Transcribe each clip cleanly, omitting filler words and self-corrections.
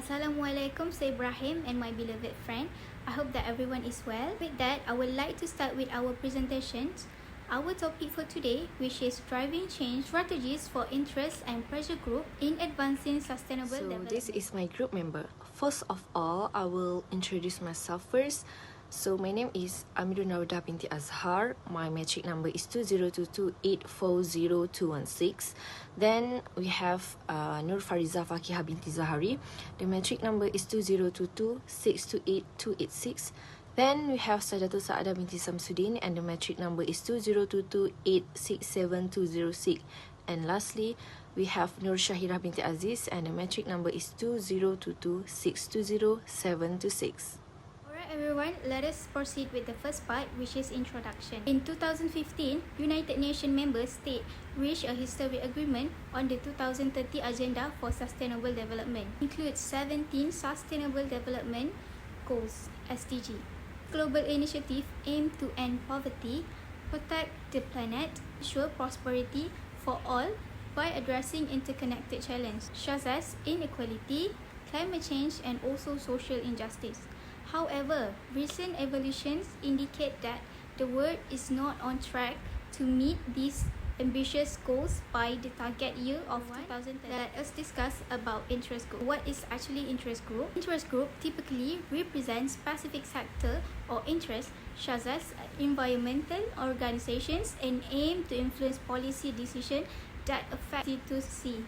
Assalamualaikum, saya Ibrahim and my beloved friend. I hope that everyone is well. With that, I would like to start with our presentations. Our topic for today, which is driving change strategies for interest and pressure group in advancing sustainable development. This is my group member. First of all, I will introduce myself first. So my name is Amirul Narudah binti Azhar. My matric number is 2022840216. Then we have Nur Fariza Fakihah binti Zahari. The matric number is 2022628286. Then we have Sadatul Saadah binti Samsudin and the matric number is 2022867206. And lastly, we have Nur Shahirah binti Aziz and the matric number is 2022620726. Everyone, let us proceed with the first part, which is introduction. In 2015, United Nations member states reached a historic agreement on the 2030 Agenda for Sustainable Development, includes 17 Sustainable Development Goals (SDG). Global initiative aim to end poverty, protect the planet, ensure prosperity for all by addressing interconnected challenges such as inequality, climate change, and also social injustice. However, recent evolutions indicate that the world is not on track to meet these ambitious goals by the target year of 2030. Let us discuss about interest group. What is actually interest group? Interest group typically represents specific sector or interest such as environmental organizations and aim to influence policy decisions that affect C2C.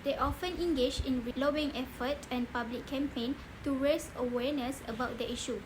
They often engage in lobbying effort and public campaign to raise awareness about the issue.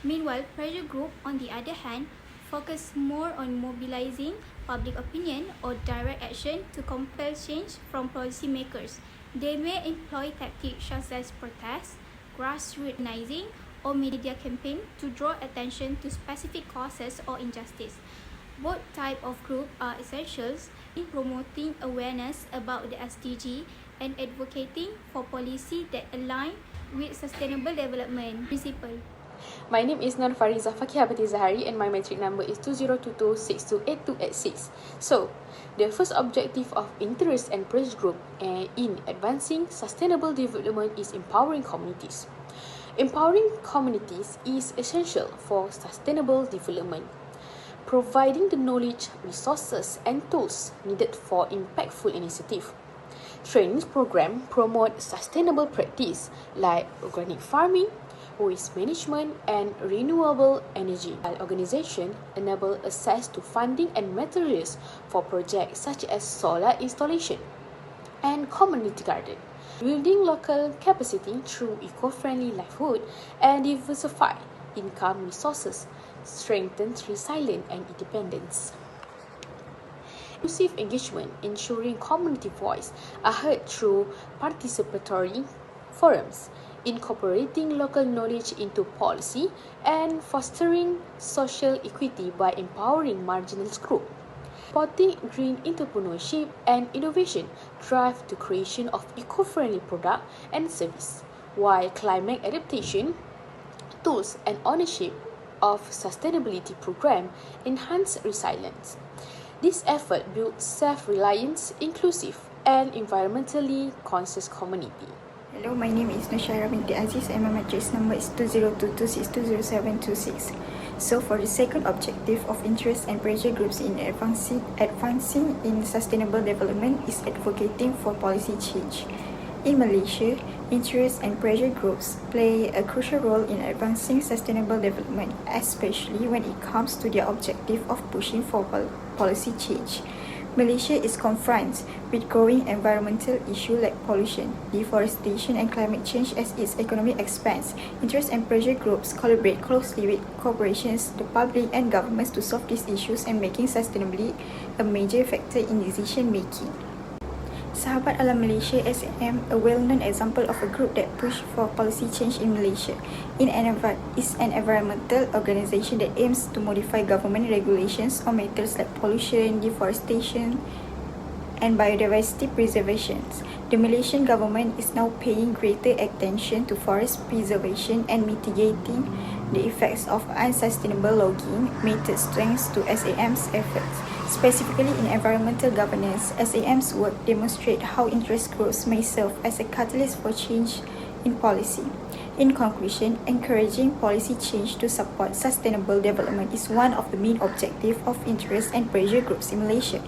Meanwhile, pressure group, on the other hand, focus more on mobilizing public opinion or direct action to compel change from policymakers. They may employ tactics such as protest, grassroots organizing, or media campaign to draw attention to specific causes or injustice. Both types of group are essential in promoting awareness about the SDG and advocating for policy that align with sustainable development principles. My name is Nur Fariza Fakihah binti Zahari and my matric number is 2022628286. So, the first objective of interest and pressure group in advancing sustainable development is empowering communities. Empowering communities is essential for sustainable development. Providing the knowledge, resources, and tools needed for impactful initiative. Training program promote sustainable practice like organic farming, waste management, and renewable energy. While organization enable access to funding and materials for projects such as solar installation and community garden. Building local capacity through eco-friendly livelihood and diversify income resources strengthens resilience and independence. Inclusive engagement, ensuring community voice are heard through participatory forums, incorporating local knowledge into policy, and fostering social equity by empowering marginalized groups. Supporting green entrepreneurship and innovation drive the creation of eco-friendly product and service, while climate adaptation, tools and ownership of sustainability program enhance resilience. This effort builds self-reliance, inclusive and environmentally conscious community. Hello, my name is Nur Shahirah binti Aziz and my matric number is 2022620726. So for the second objective of interest and pressure groups in advancing in sustainable development is advocating for policy change. In Malaysia, interest and pressure groups play a crucial role in advancing sustainable development, especially when it comes to their objective of pushing for policy change. Malaysia is confronted with growing environmental issues like pollution, deforestation, and climate change as its economy expands. Interest and pressure groups collaborate closely with corporations, the public, and governments to solve these issues and making sustainability a major factor in decision making. Sahabat Alam Malaysia SAM, a well-known example of a group that pushed for policy change in Malaysia, is an environmental organisation that aims to modify government regulations on matters like pollution, deforestation, and biodiversity preservation. The Malaysian government is now paying greater attention to forest preservation and mitigating the effects of unsustainable logging methods thanks to SAM's efforts. Specifically in environmental governance, SAM's work demonstrates how interest groups may serve as a catalyst for change in policy. In conclusion, encouraging policy change to support sustainable development is one of the main objectives of interest and pressure groups in Malaysia.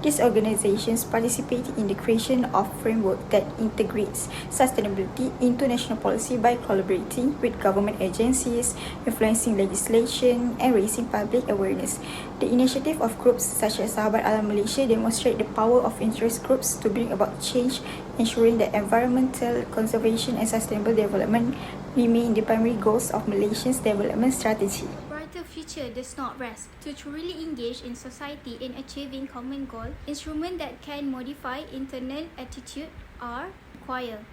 These organizations participate in the creation of framework that integrates sustainability into national policy by collaborating with government agencies, influencing legislation, and raising public awareness. The initiative of groups such as Sahabat Alam Malaysia demonstrate the power of interest groups to bring about change, ensuring that environmental conservation and sustainable development remain the primary goals of Malaysia's development strategy. The future does not rest. To truly engage in society in achieving common goal, instruments that can modify internal attitude are required.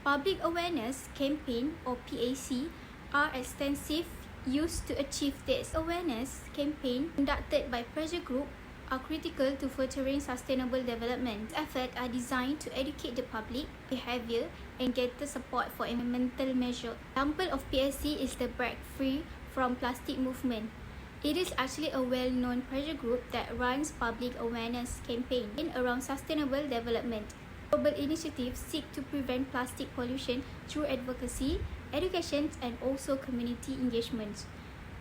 Public awareness campaign or PAC are extensive used to achieve this. Awareness campaign conducted by pressure group are critical to furthering sustainable development. Efforts are designed to educate the public behavior and get the support for environmental measures. Example of PAC is the Break Free from Plastic movement. It is actually a well-known pressure group that runs public awareness campaign in around sustainable development. Global initiatives seek to prevent plastic pollution through advocacy, education, and also community engagement.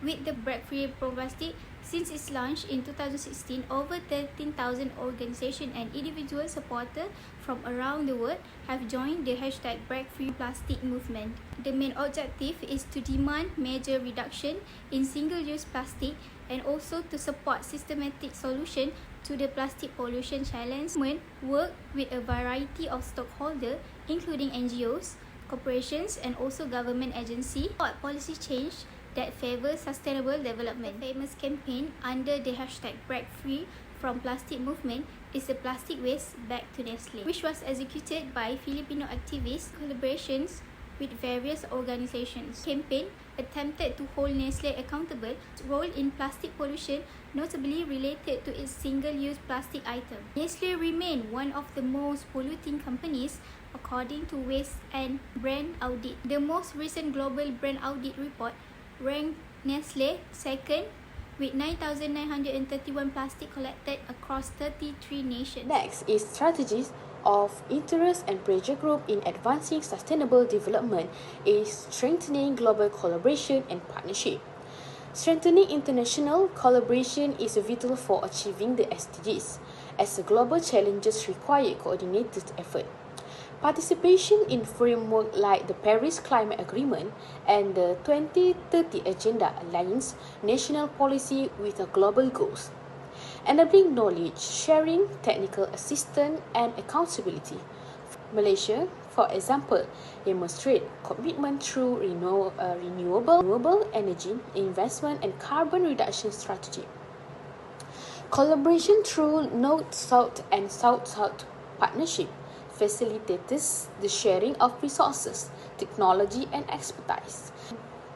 With the Break Free from Plastic, since its launch in 2016, over 13,000 organizations and individual supporters from around the world have joined the hashtag Break Free Plastic movement. The main objective is to demand major reduction in single-use plastic and also to support systematic solution to the plastic pollution challenge. Work with a variety of stakeholders, including NGOs, corporations, and also government agencies, support policy change that favor sustainable development. The famous campaign under the hashtag Break Free from Plastic movement is the Plastic Waste Back to Nestle, which was executed by Filipino activists collaborations with various organizations. Campaign attempted to hold Nestle accountable to its role in plastic pollution, notably related to its single-use plastic item. Nestle remained one of the most polluting companies according to Waste and Brand Audit. The most recent global brand audit report ranked Nestle second with 9,931 plastic collected across 33 nations. Next is strategies of interest and pressure group in advancing sustainable development is strengthening global collaboration and partnership. Strengthening international collaboration is vital for achieving the SDGs, as the global challenges require coordinated effort. Participation in framework like the Paris Climate Agreement and the 2030 Agenda aligns national policy with the global goals, enabling knowledge sharing, technical assistance, and accountability. Malaysia, for example, demonstrate commitment through renewable energy investment and carbon reduction strategy. Collaboration through North-South and South-South partnership facilitates the sharing of resources, technology, and expertise.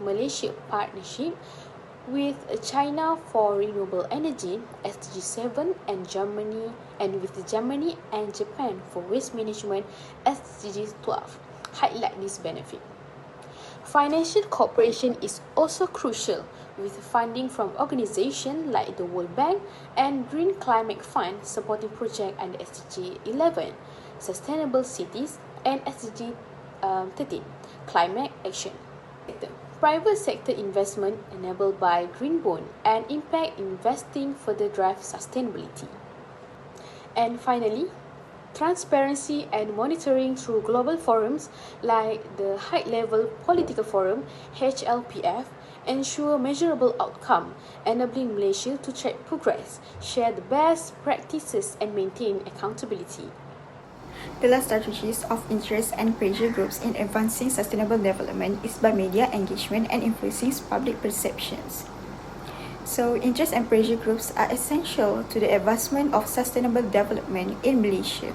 Malaysia partnership with China for renewable energy, SDG 7, and with Germany and Japan for waste management, SDG 12, highlight this benefit. Financial cooperation is also crucial, with funding from organizations like the World Bank and Green Climate Fund supporting projects under SDG 11, Sustainable Cities, and SDG 13, Climate Action. Private sector investment enabled by Green Bond and impact investing further drive sustainability. And finally, transparency and monitoring through global forums like the High Level Political Forum, HLPF, ensure measurable outcome, enabling Malaysia to track progress, share the best practices, and maintain accountability. The last strategies of interest and pressure groups in advancing sustainable development is by media engagement and influencing public perceptions. So, interest and pressure groups are essential to the advancement of sustainable development in Malaysia.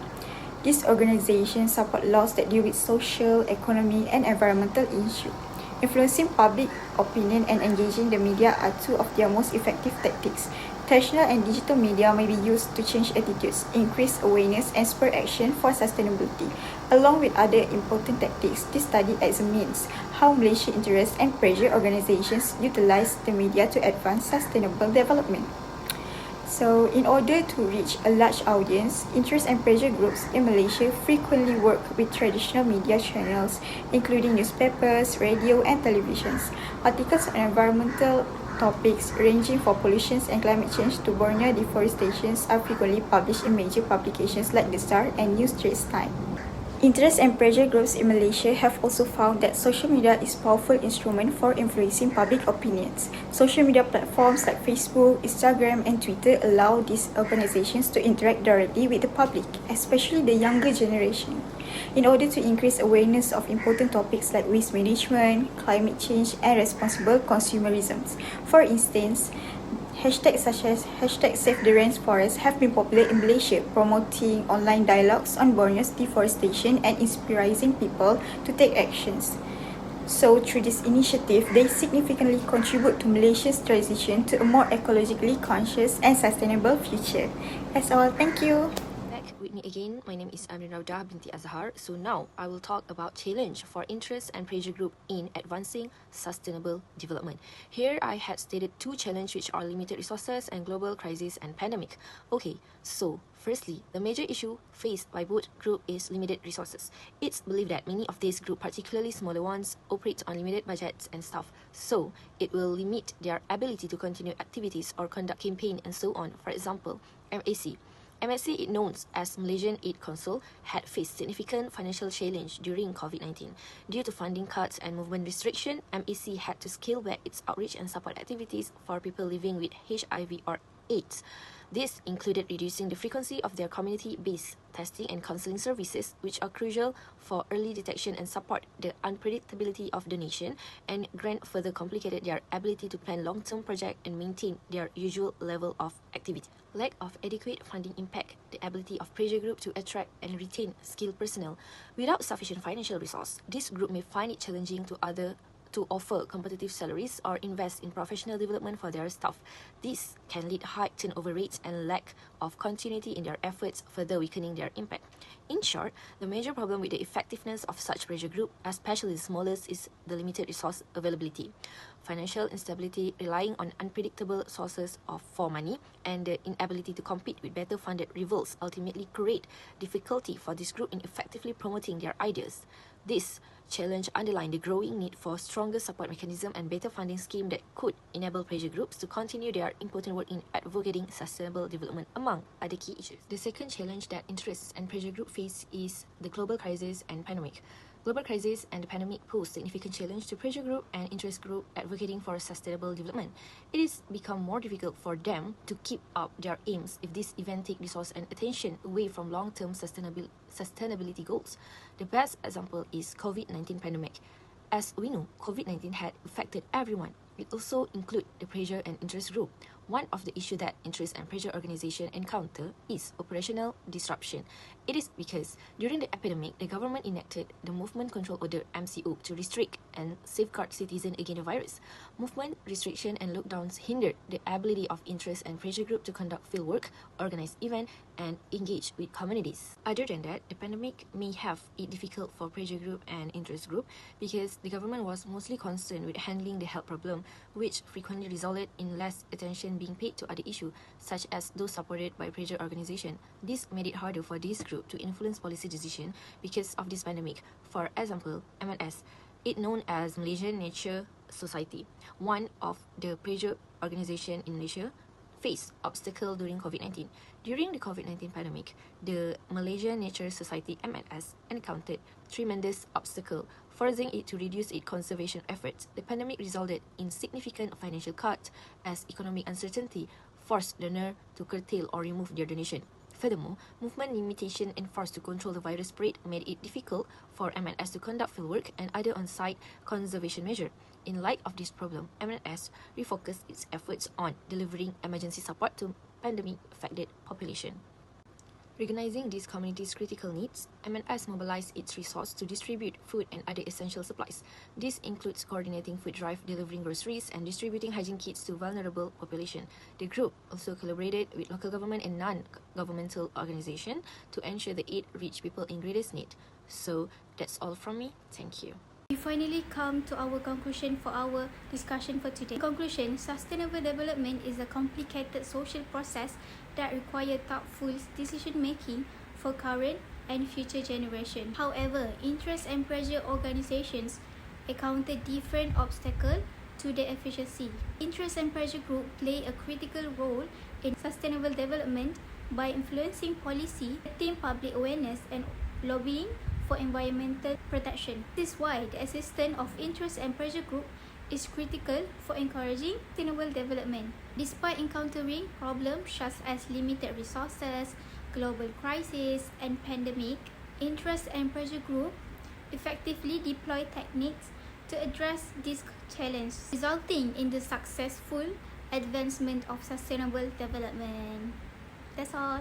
These organizations support laws that deal with social, economic, and environmental issues. Influencing public opinion and engaging the media are two of their most effective tactics. Traditional and digital media may be used to change attitudes, increase awareness, and spur action for sustainability. Along with other important tactics, this study examines how Malaysian interest and pressure organizations utilize the media to advance sustainable development. So, in order to reach a large audience, interest and pressure groups in Malaysia frequently work with traditional media channels, including newspapers, radio, and televisions. Articles on environmental topics ranging from pollution and climate change to Borneo deforestation are frequently published in major publications like The Star and New Straits Times. Interest and pressure groups in Malaysia have also found that social media is a powerful instrument for influencing public opinions. Social media platforms like Facebook, Instagram, and Twitter allow these organizations to interact directly with the public, especially the younger generation, in order to increase awareness of important topics like waste management, climate change, and responsible consumerism. For instance, hashtags such as hashtag Save the Rainforest have been popular in Malaysia, promoting online dialogues on Borneo's deforestation and inspiring people to take actions. So, through this initiative, they significantly contribute to Malaysia's transition to a more ecologically conscious and sustainable future. That's all. Thank you. Back with me again. My name is Amrin Raudah binti Azhar. So now I will talk about challenge for interest and pressure group in advancing sustainable development. Here I had stated two challenges which are limited resources and global crisis and pandemic. Okay, so firstly, the major issue faced by both group is limited resources. It's believed that many of these groups, particularly smaller ones, operate on limited budgets and staff, so it will limit their ability to continue activities or conduct campaign and so on. For example, MSC, known as Malaysian Aid Council, had faced significant financial challenge during COVID-19. Due to funding cuts and movement restriction, MAC had to scale back its outreach and support activities for people living with HIV or AIDS. This included reducing the frequency of their community-based testing and counselling services, which are crucial for early detection and support the unpredictability of the nation, and further complicated their ability to plan long-term projects and maintain their usual level of activity. Lack of adequate funding impact the ability of pressure group to attract and retain skilled personnel. Without sufficient financial resource, this group may find it challenging to offer competitive salaries or invest in professional development for their staff. This can lead high turnover rates and lack of continuity in their efforts, further weakening their impact. In short, the major problem with the effectiveness of such pressure group, especially the smallest, is the limited resource availability, financial instability relying on unpredictable sources for money, and the inability to compete with better funded rivals ultimately create difficulty for this group in effectively promoting their ideas. This challenge underlined the growing need for stronger support mechanism and better funding scheme that could enable pressure groups to continue their important work in advocating sustainable development, among other key issues. The second challenge that interests and pressure group face is the global crisis and pandemic. Global crisis and the pandemic pose significant challenge to pressure group and interest group advocating for sustainable development. It has become more difficult for them to keep up their aims if this event take resource and attention away from long-term sustainability goals. The best example is COVID-19 pandemic. As we know, COVID-19 had affected everyone. It also include the pressure and interest group. One of the issues that interest and pressure organization encounter is operational disruption. It is because during the epidemic, the government enacted the Movement Control Order (MCO) to restrict and safeguard citizens against the virus. Movement restriction and lockdowns hindered the ability of interest and pressure group to conduct fieldwork, organize events, and engage with communities. Other than that, the pandemic may have it difficult for pressure group and interest group because the government was mostly concerned with handling the health problem, which frequently resulted in less attention being paid to other issues, such as those supported by pressure organization. This made it harder for this group to influence policy decision because of this pandemic. For example, MNS, it known as Malaysian Nature Society, one of the pressure organization in Malaysia, faced obstacle during COVID-19. During the COVID-19 pandemic, the Malaysian Nature Society (MNS) encountered tremendous obstacle, forcing it to reduce its conservation efforts. The pandemic resulted in significant financial cuts as economic uncertainty forced the NER to curtail or remove their donation. Furthermore, movement limitation enforced to control the virus spread made it difficult for MNS to conduct fieldwork and other on-site conservation measures. In light of this problem, MNS refocused its efforts on delivering emergency support to pandemic-affected population. Recognizing these communities' critical needs, MNS mobilized its resources to distribute food and other essential supplies. This includes coordinating food drive, delivering groceries, and distributing hygiene kits to vulnerable population. The group also collaborated with local government and non-governmental organizations to ensure the aid reached people in greatest need. So that's all from me. Thank you. We finally come to our conclusion for our discussion for today. In conclusion, sustainable development is a complicated social process that requires thoughtful decision-making for current and future generations. However, interest and pressure organizations encounter different obstacles to their efficiency. Interest and pressure groups play a critical role in sustainable development by influencing policy, setting public awareness, and lobbying for environmental protection. This is why the existence of interest and pressure group is critical for encouraging sustainable development. Despite encountering problems such as limited resources, global crisis, and pandemic, interest and pressure group effectively deploy techniques to address these challenges, resulting in the successful advancement of sustainable development. That's all.